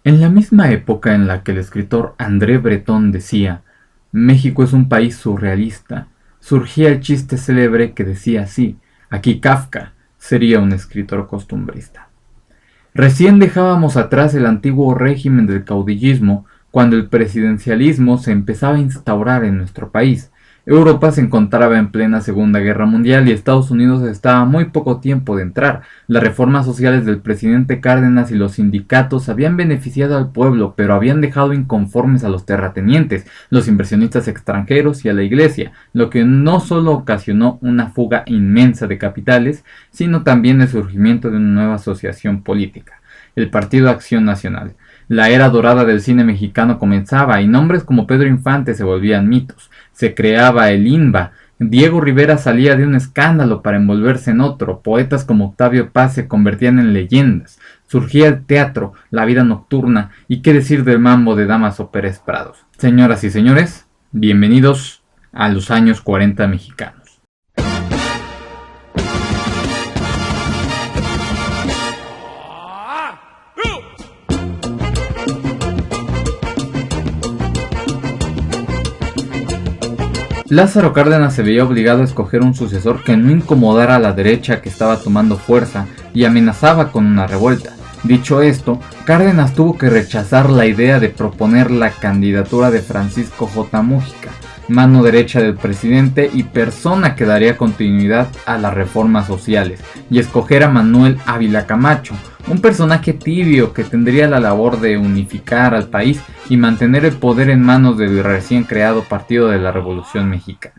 En la misma época en la que el escritor André Breton decía «México es un país surrealista», surgía el chiste célebre que decía así: «Aquí Kafka sería un escritor costumbrista». Recién dejábamos atrás el antiguo régimen del caudillismo cuando el presidencialismo se empezaba a instaurar en nuestro país. Europa se encontraba en plena Segunda Guerra Mundial y Estados Unidos estaba a muy poco tiempo de entrar. Las reformas sociales del presidente Cárdenas y los sindicatos habían beneficiado al pueblo, pero habían dejado inconformes a los terratenientes, los inversionistas extranjeros y a la iglesia, lo que no solo ocasionó una fuga inmensa de capitales, sino también el surgimiento de una nueva asociación política, el Partido Acción Nacional. La era dorada del cine mexicano comenzaba y nombres como Pedro Infante se volvían mitos. Se creaba el INBA. Diego Rivera salía de un escándalo para envolverse en otro. Poetas como Octavio Paz se convertían en leyendas. Surgía el teatro, la vida nocturna y qué decir del mambo de Dámaso Pérez Prados. Señoras y señores, bienvenidos a los años 40 mexicanos. Lázaro Cárdenas se veía obligado a escoger un sucesor que no incomodara a la derecha que estaba tomando fuerza y amenazaba con una revuelta. Dicho esto, Cárdenas tuvo que rechazar la idea de proponer la candidatura de Francisco J. Múgica, mano derecha del presidente y persona que daría continuidad a las reformas sociales, y escoger a Manuel Ávila Camacho, un personaje tibio que tendría la labor de unificar al país y mantener el poder en manos del recién creado Partido de la Revolución Mexicana.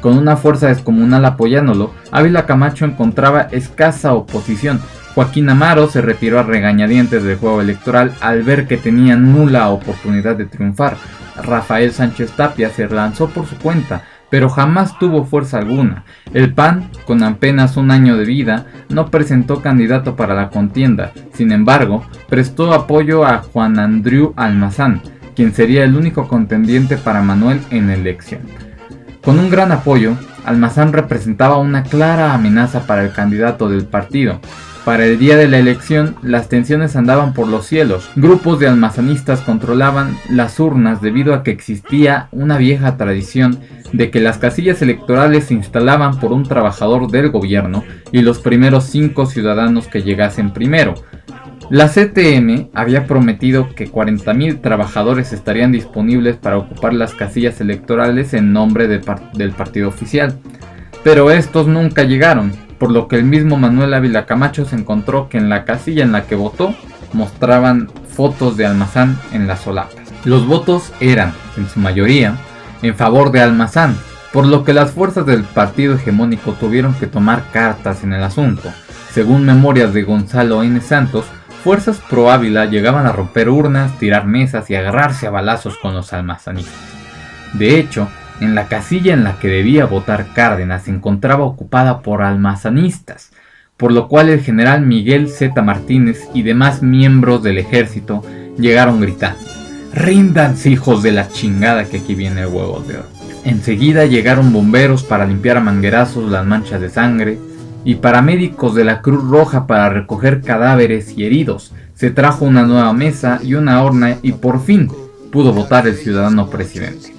Con una fuerza descomunal apoyándolo, Ávila Camacho encontraba escasa oposición. Joaquín Amaro se retiró a regañadientes del juego electoral al ver que tenía nula oportunidad de triunfar. Rafael Sánchez Tapia se lanzó por su cuenta, pero jamás tuvo fuerza alguna. El PAN, con apenas un año de vida, no presentó candidato para la contienda. Sin embargo, prestó apoyo a Juan Andreu Almazán, quien sería el único contendiente para Manuel en la elección. Con un gran apoyo, Almazán representaba una clara amenaza para el candidato del partido. Para el día de la elección, las tensiones andaban por los cielos. Grupos de almazanistas controlaban las urnas debido a que existía una vieja tradición de que las casillas electorales se instalaban por un trabajador del gobierno y los primeros 5 ciudadanos que llegasen primero. La CTM había prometido que 40,000 trabajadores estarían disponibles para ocupar las casillas electorales en nombre del partido oficial, pero estos nunca llegaron, por lo que el mismo Manuel Ávila Camacho se encontró que en la casilla en la que votó mostraban fotos de Almazán en las solapas. Los votos eran, en su mayoría, en favor de Almazán, por lo que las fuerzas del partido hegemónico tuvieron que tomar cartas en el asunto. Según memorias de Gonzalo N. Santos, fuerzas pro Ávila llegaban a romper urnas, tirar mesas y agarrarse a balazos con los almazanistas. De hecho, en la casilla en la que debía votar Cárdenas se encontraba ocupada por almazanistas, por lo cual el general Miguel Z. Martínez y demás miembros del ejército llegaron gritando: «¡Ríndanse, hijos de la chingada, que aquí viene el huevo de oro!». Enseguida llegaron bomberos para limpiar a manguerazos las manchas de sangre y paramédicos de la Cruz Roja para recoger cadáveres y heridos. Se trajo una nueva mesa y una horna y por fin pudo votar el ciudadano presidente.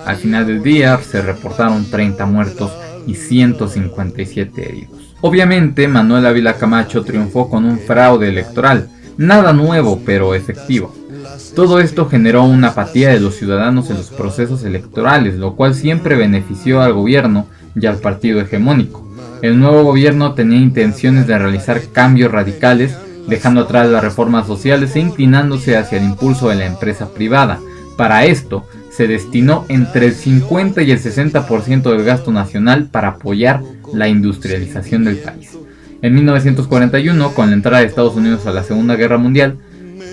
Al final del día se reportaron 30 muertos y 157 heridos. Obviamente Manuel Ávila Camacho triunfó con un fraude electoral, nada nuevo pero efectivo. Todo esto generó una apatía de los ciudadanos en los procesos electorales, lo cual siempre benefició al gobierno y al partido hegemónico. El nuevo gobierno tenía intenciones de realizar cambios radicales, dejando atrás las reformas sociales e inclinándose hacia el impulso de la empresa privada. Para esto, se destinó entre el 50 y el 60% del gasto nacional para apoyar la industrialización del país. En 1941, con la entrada de Estados Unidos a la Segunda Guerra Mundial,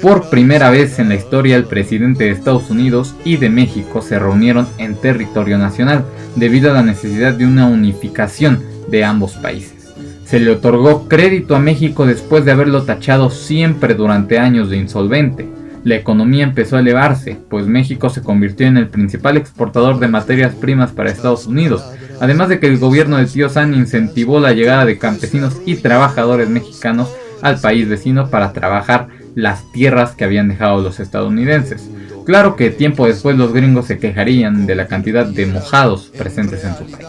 por primera vez en la historia el presidente de Estados Unidos y de México se reunieron en territorio nacional, debido a la necesidad de una unificación de ambos países. Se le otorgó crédito a México después de haberlo tachado siempre durante años de insolvente. La economía empezó a elevarse, pues México se convirtió en el principal exportador de materias primas para Estados Unidos, además de que el gobierno de Tío Sam incentivó la llegada de campesinos y trabajadores mexicanos al país vecino para trabajar las tierras que habían dejado los estadounidenses. Claro que tiempo después los gringos se quejarían de la cantidad de mojados presentes en su país.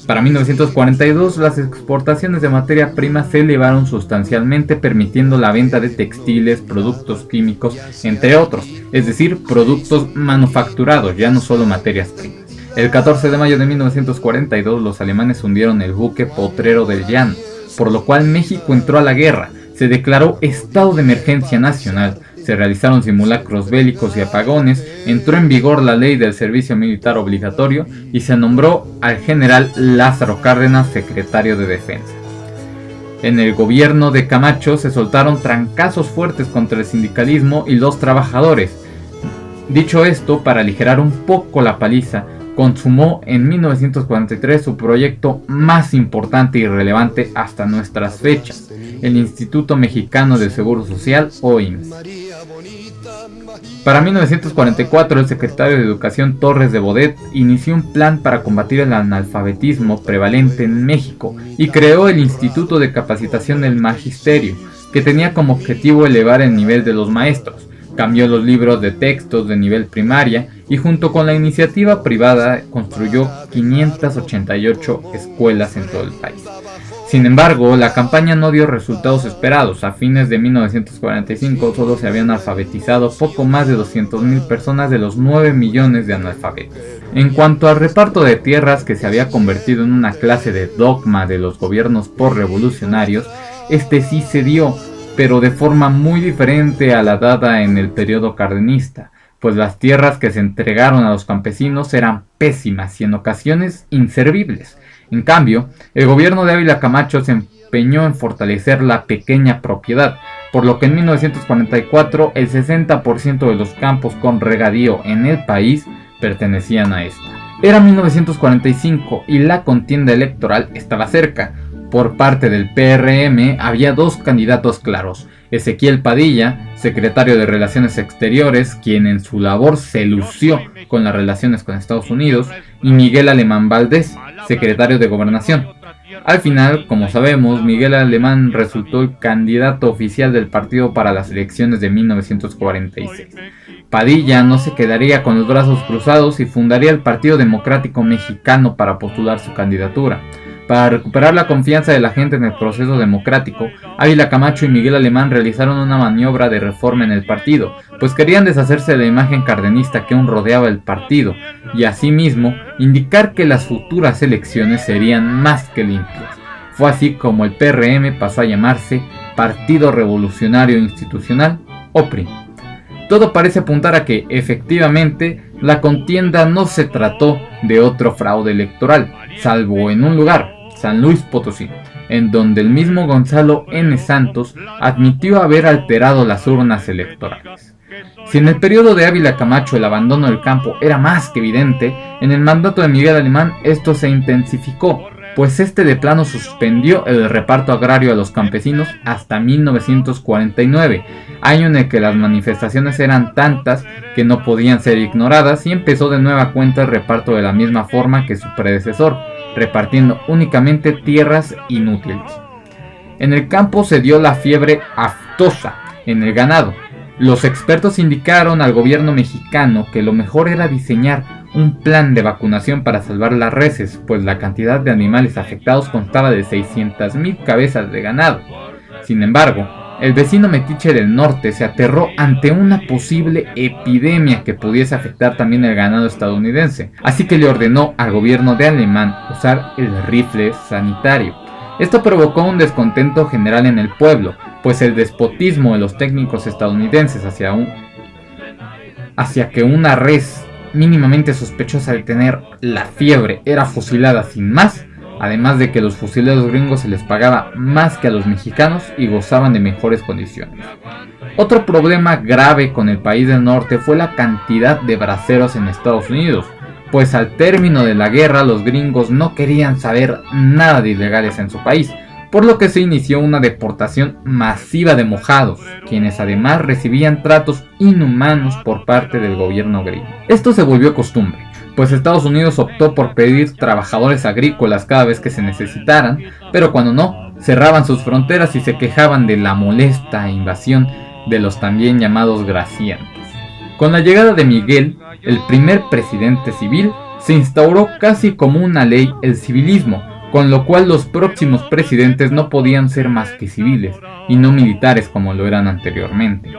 Para 1942 las exportaciones de materia prima se elevaron sustancialmente, permitiendo la venta de textiles, productos químicos, entre otros, es decir, productos manufacturados, ya no solo materias primas. El 14 de mayo de 1942 los alemanes hundieron el buque Potrero del Llano, por lo cual México entró a la guerra, se declaró estado de emergencia nacional, se realizaron simulacros bélicos y apagones, entró en vigor la ley del servicio militar obligatorio y se nombró al general Lázaro Cárdenas secretario de Defensa. En el gobierno de Camacho se soltaron trancazos fuertes contra el sindicalismo y los trabajadores. Dicho esto, para aligerar un poco la paliza, consumó en 1943 su proyecto más importante y relevante hasta nuestras fechas, el Instituto Mexicano del Seguro Social o IMSS. Para 1944 el secretario de Educación Torres de Bodet inició un plan para combatir el analfabetismo prevalente en México y creó el Instituto de Capacitación del Magisterio, que tenía como objetivo elevar el nivel de los maestros. Cambió los libros de textos de nivel primaria y junto con la iniciativa privada construyó 588 escuelas en todo el país. Sin embargo, la campaña no dio resultados esperados. A fines de 1945 solo se habían alfabetizado poco más de 200,000 personas de los 9 millones de analfabetos. En cuanto al reparto de tierras, que se había convertido en una clase de dogma de los gobiernos postrevolucionarios, este sí se dio, pero de forma muy diferente a la dada en el periodo cardenista, pues las tierras que se entregaron a los campesinos eran pésimas y en ocasiones inservibles. En cambio, el gobierno de Ávila Camacho se empeñó en fortalecer la pequeña propiedad, por lo que en 1944 el 60% de los campos con regadío en el país pertenecían a esta. Era 1945 y la contienda electoral estaba cerca. Por parte del PRM había dos candidatos claros: Ezequiel Padilla, secretario de Relaciones Exteriores, quien en su labor se lució con las relaciones con Estados Unidos, y Miguel Alemán Valdés, secretario de Gobernación. Al final, como sabemos, Miguel Alemán resultó el candidato oficial del partido para las elecciones de 1946. Padilla no se quedaría con los brazos cruzados y fundaría el Partido Democrático Mexicano para postular su candidatura. Para recuperar la confianza de la gente en el proceso democrático, Ávila Camacho y Miguel Alemán realizaron una maniobra de reforma en el partido, pues querían deshacerse de la imagen cardenista que aún rodeaba el partido, y asimismo indicar que las futuras elecciones serían más que limpias. Fue así como el PRM pasó a llamarse Partido Revolucionario Institucional, o PRI. Todo parece apuntar a que, efectivamente, la contienda no se trató de otro fraude electoral, salvo en un lugar, San Luis Potosí, en donde el mismo Gonzalo N. Santos admitió haber alterado las urnas electorales. Si en el periodo de Ávila Camacho el abandono del campo era más que evidente, en el mandato de Miguel Alemán esto se intensificó, pues este de plano suspendió el reparto agrario a los campesinos hasta 1949, año en el que las manifestaciones eran tantas que no podían ser ignoradas, y empezó de nueva cuenta el reparto de la misma forma que su predecesor, repartiendo únicamente tierras inútiles. En el campo se dio la fiebre aftosa en el ganado. Los expertos indicaron al gobierno mexicano que lo mejor era diseñar un plan de vacunación para salvar las reses, pues la cantidad de animales afectados constaba de 600,000 cabezas de ganado. Sin embargo, el vecino metiche del norte se aterró ante una posible epidemia que pudiese afectar también el ganado estadounidense, así que le ordenó al gobierno de Alemán usar el rifle sanitario. Esto provocó un descontento general en el pueblo, pues el despotismo de los técnicos estadounidenses hacia que una res mínimamente sospechosa de tener la fiebre era fusilada sin más, además de que los fusileros gringos se les pagaba más que a los mexicanos y gozaban de mejores condiciones. Otro problema grave con el país del norte fue la cantidad de braceros en Estados Unidos, pues al término de la guerra los gringos no querían saber nada de ilegales en su país, por lo que se inició una deportación masiva de mojados, quienes además recibían tratos inhumanos por parte del gobierno gringo. Esto se volvió costumbre, pues Estados Unidos optó por pedir trabajadores agrícolas cada vez que se necesitaran, pero cuando no, cerraban sus fronteras y se quejaban de la molesta invasión de los también llamados grasientos. Con la llegada de Miguel, el primer presidente civil, se instauró casi como una ley el civilismo, con lo cual los próximos presidentes no podían ser más que civiles, y no militares como lo eran anteriormente.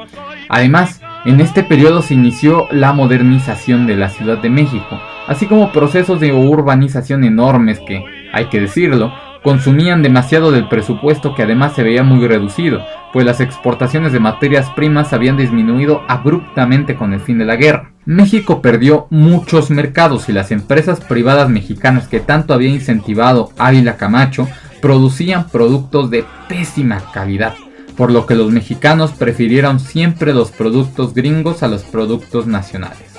Además, en este periodo se inició la modernización de la Ciudad de México, así como procesos de urbanización enormes que, hay que decirlo, consumían demasiado del presupuesto, que además se veía muy reducido, pues las exportaciones de materias primas habían disminuido abruptamente con el fin de la guerra. México perdió muchos mercados y las empresas privadas mexicanas que tanto había incentivado Ávila Camacho producían productos de pésima calidad, por lo que los mexicanos prefirieron siempre los productos gringos a los productos nacionales.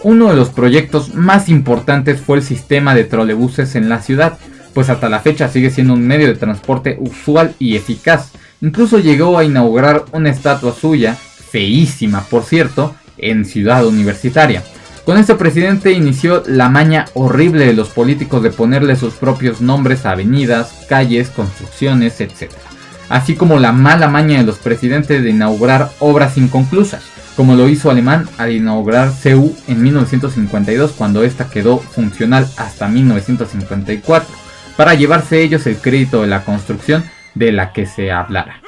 Uno de los proyectos más importantes fue el sistema de trolebuses en la ciudad, pues hasta la fecha sigue siendo un medio de transporte usual y eficaz. Incluso llegó a inaugurar una estatua suya, feísima por cierto, en Ciudad Universitaria. Con este presidente inició la maña horrible de los políticos de ponerle sus propios nombres a avenidas, calles, construcciones, etc. Así como la mala maña de los presidentes de inaugurar obras inconclusas, como lo hizo Alemán al inaugurar CEU en 1952, cuando esta quedó funcional hasta 1954, para llevarse ellos el crédito de la construcción de la que se hablara.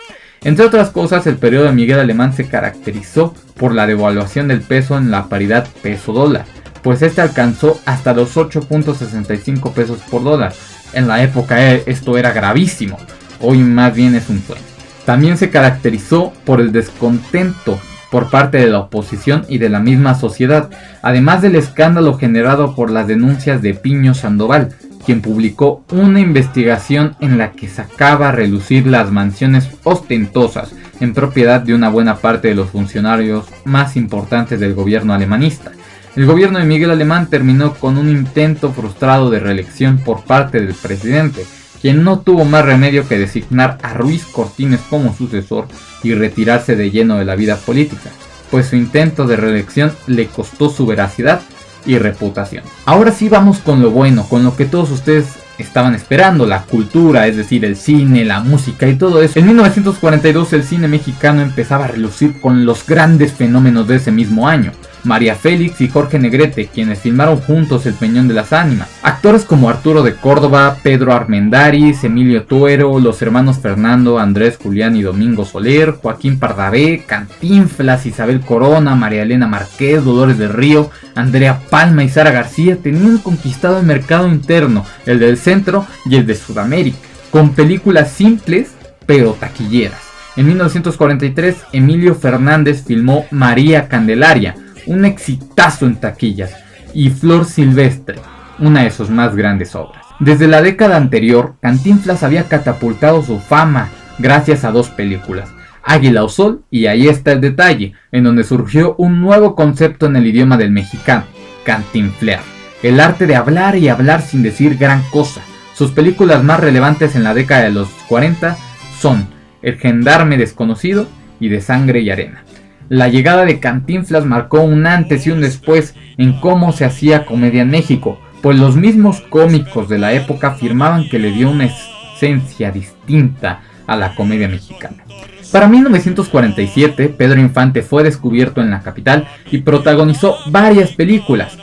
Entre otras cosas, el periodo de Miguel Alemán se caracterizó por la devaluación del peso en la paridad peso-dólar, pues este alcanzó hasta los 8.65 pesos por dólar. En la época esto era gravísimo, hoy más bien es un sueño. También se caracterizó por el descontento por parte de la oposición y de la misma sociedad, además del escándalo generado por las denuncias de Piño Sandoval, quien publicó una investigación en la que sacaba a relucir las mansiones ostentosas en propiedad de una buena parte de los funcionarios más importantes del gobierno alemanista. El gobierno de Miguel Alemán terminó con un intento frustrado de reelección por parte del presidente, quien no tuvo más remedio que designar a Ruiz Cortines como sucesor y retirarse de lleno de la vida política, pues su intento de reelección le costó su veracidad y reputación. Ahora sí vamos con lo bueno, con lo que todos ustedes estaban esperando, la cultura, es decir, el cine, la música y todo eso. En 1942 el cine mexicano empezaba a relucir con los grandes fenómenos de ese mismo año. María Félix y Jorge Negrete, quienes filmaron juntos El Peñón de las Ánimas. Actores como Arturo de Córdoba, Pedro Armendáriz, Emilio Tuero, los hermanos Fernando, Andrés Julián y Domingo Soler, Joaquín Pardavé, Cantinflas, Isabel Corona, María Elena Márquez, Dolores del Río, Andrea Palma y Sara García tenían conquistado el mercado interno, el del centro y el de Sudamérica, con películas simples pero taquilleras. En 1943 Emilio Fernández filmó María Candelaria, un exitazo en taquillas, y Flor Silvestre, una de sus más grandes obras. Desde la década anterior, Cantinflas había catapultado su fama gracias a dos películas, Águila o Sol y Ahí está el detalle, en donde surgió un nuevo concepto en el idioma del mexicano, cantinflear, el arte de hablar y hablar sin decir gran cosa. Sus películas más relevantes en la década de los 40 son El gendarme desconocido y De sangre y arena. La llegada de Cantinflas marcó un antes y un después en cómo se hacía comedia en México, pues los mismos cómicos de la época afirmaban que le dio una esencia distinta a la comedia mexicana. Para 1947, Pedro Infante fue descubierto en la capital y protagonizó varias películas,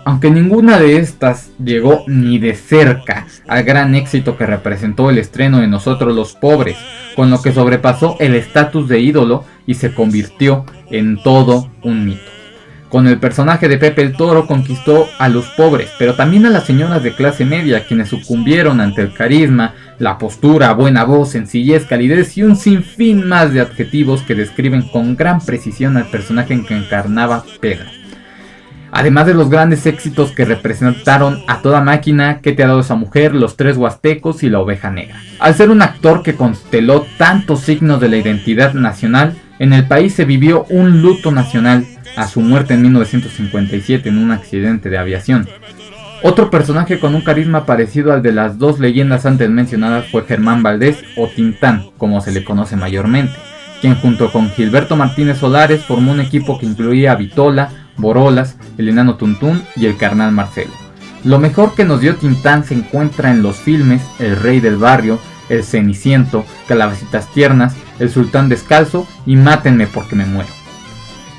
aunque ninguna de estas llegó ni de cerca al gran éxito que representó el estreno de Nosotros los Pobres, con lo que sobrepasó el estatus de ídolo y se convirtió en todo un mito. Con el personaje de Pepe el Toro conquistó a los pobres, pero también a las señoras de clase media, quienes sucumbieron ante el carisma, la postura, buena voz, sencillez, calidez y un sinfín más de adjetivos que describen con gran precisión al personaje en que encarnaba Pedro. Además de los grandes éxitos que representaron A toda máquina, ¿Qué te ha dado esa mujer?, Los tres huastecos y La oveja negra. Al ser un actor que consteló tantos signos de la identidad nacional, en el país se vivió un luto nacional a su muerte en 1957 en un accidente de aviación. Otro personaje con un carisma parecido al de las dos leyendas antes mencionadas fue Germán Valdés, o Tintán, como se le conoce mayormente, quien junto con Gilberto Martínez Solares formó un equipo que incluía a Vitola, Borolas, el enano Tuntún y el carnal Marcelo. Lo mejor que nos dio Tintán se encuentra en los filmes El Rey del Barrio, El Ceniciento, Calabacitas Tiernas El sultán descalzo y Mátenme porque me muero.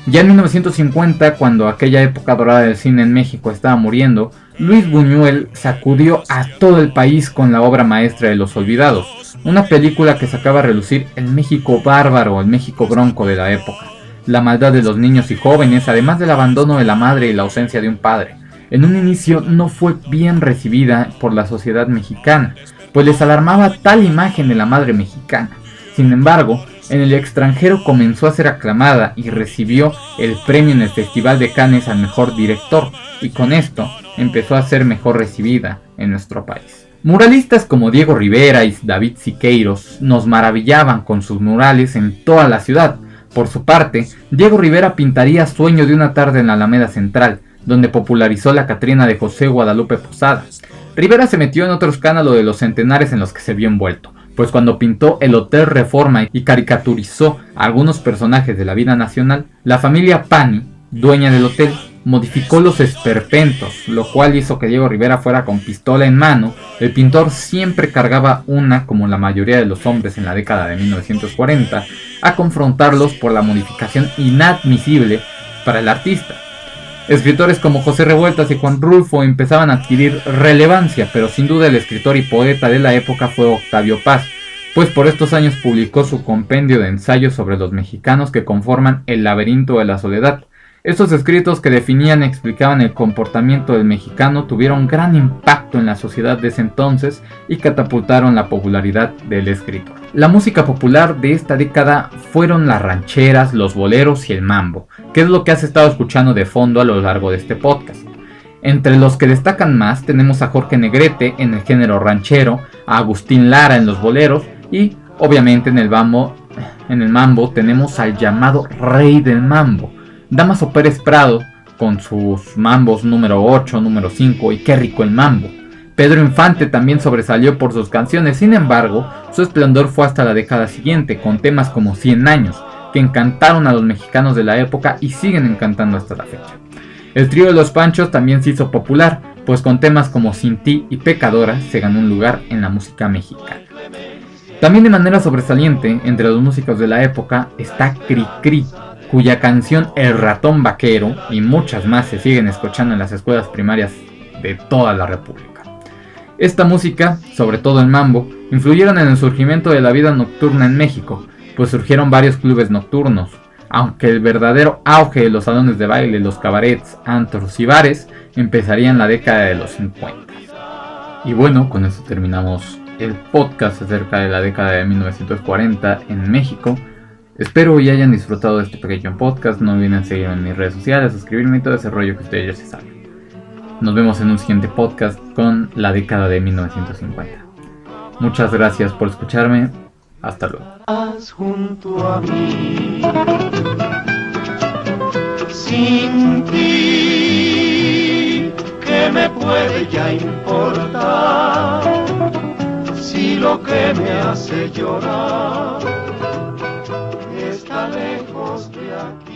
Ya en 1950, cuando aquella época dorada del cine en México estaba muriendo, Luis Buñuel sacudió a todo el país con la obra maestra de Los Olvidados, una película que sacaba a relucir el México bárbaro, el México bronco de la época, la maldad de los niños y jóvenes, además del abandono de la madre y la ausencia de un padre. En un inicio no fue bien recibida por la sociedad mexicana, pues les alarmaba tal imagen de la madre mexicana. Sin embargo, en el extranjero comenzó a ser aclamada y recibió el premio en el Festival de Cannes al mejor director, y con esto empezó a ser mejor recibida en nuestro país. Muralistas como Diego Rivera y David Siqueiros nos maravillaban con sus murales en toda la ciudad. Por su parte, Diego Rivera pintaría Sueño de una tarde en la Alameda Central, donde popularizó la Catrina de José Guadalupe Posada. Rivera se metió en otro escándalo de los centenares en los que se vio envuelto, pues cuando pintó el Hotel Reforma y caricaturizó a algunos personajes de la vida nacional, la familia Pani, dueña del hotel, modificó los esperpentos, lo cual hizo que Diego Rivera fuera con pistola en mano. El pintor siempre cargaba una, como la mayoría de los hombres en la década de 1940, a confrontarlos por la modificación inadmisible para el artista. Escritores como José Revueltas y Juan Rulfo empezaban a adquirir relevancia, pero sin duda el escritor y poeta de la época fue Octavio Paz, pues por estos años publicó su compendio de ensayos sobre los mexicanos que conforman El laberinto de la soledad. Estos escritos, que definían y explicaban el comportamiento del mexicano, tuvieron gran impacto en la sociedad de ese entonces y catapultaron la popularidad del escritor. La música popular de esta década fueron las rancheras, los boleros y el mambo, que es lo que has estado escuchando de fondo a lo largo de este podcast. Entre los que destacan más tenemos a Jorge Negrete en el género ranchero, a Agustín Lara en los boleros y obviamente en el mambo tenemos al llamado rey del mambo, Dámaso Pérez Prado, con sus mambos número 8, número 5 y Qué rico el mambo. Pedro Infante también sobresalió por sus canciones, sin embargo, su esplendor fue hasta la década siguiente, con temas como 100 años, que encantaron a los mexicanos de la época y siguen encantando hasta la fecha. El trío de los Panchos también se hizo popular, pues con temas como Sin ti y Pecadora se ganó un lugar en la música mexicana. También de manera sobresaliente, entre los músicos de la época, está Cri Cri, cuya canción El ratón vaquero y muchas más se siguen escuchando en las escuelas primarias de toda la república. Esta música, sobre todo el mambo, influyeron en el surgimiento de la vida nocturna en México, pues surgieron varios clubes nocturnos, aunque el verdadero auge de los salones de baile, los cabarets, antros y bares empezaría en la década de los 50. Y bueno, con eso terminamos el podcast acerca de la década de 1940 en México. Espero y hayan disfrutado de este pequeño podcast. No olviden seguirme en mis redes sociales, suscribirme y todo ese rollo que ustedes ya se saben. Nos vemos en un siguiente podcast con la década de 1950. Muchas gracias por escucharme. Hasta luego. Junto a mí, sin ti, ¿qué me puede ya importar? Si lo que me hace llorar está lejos de aquí.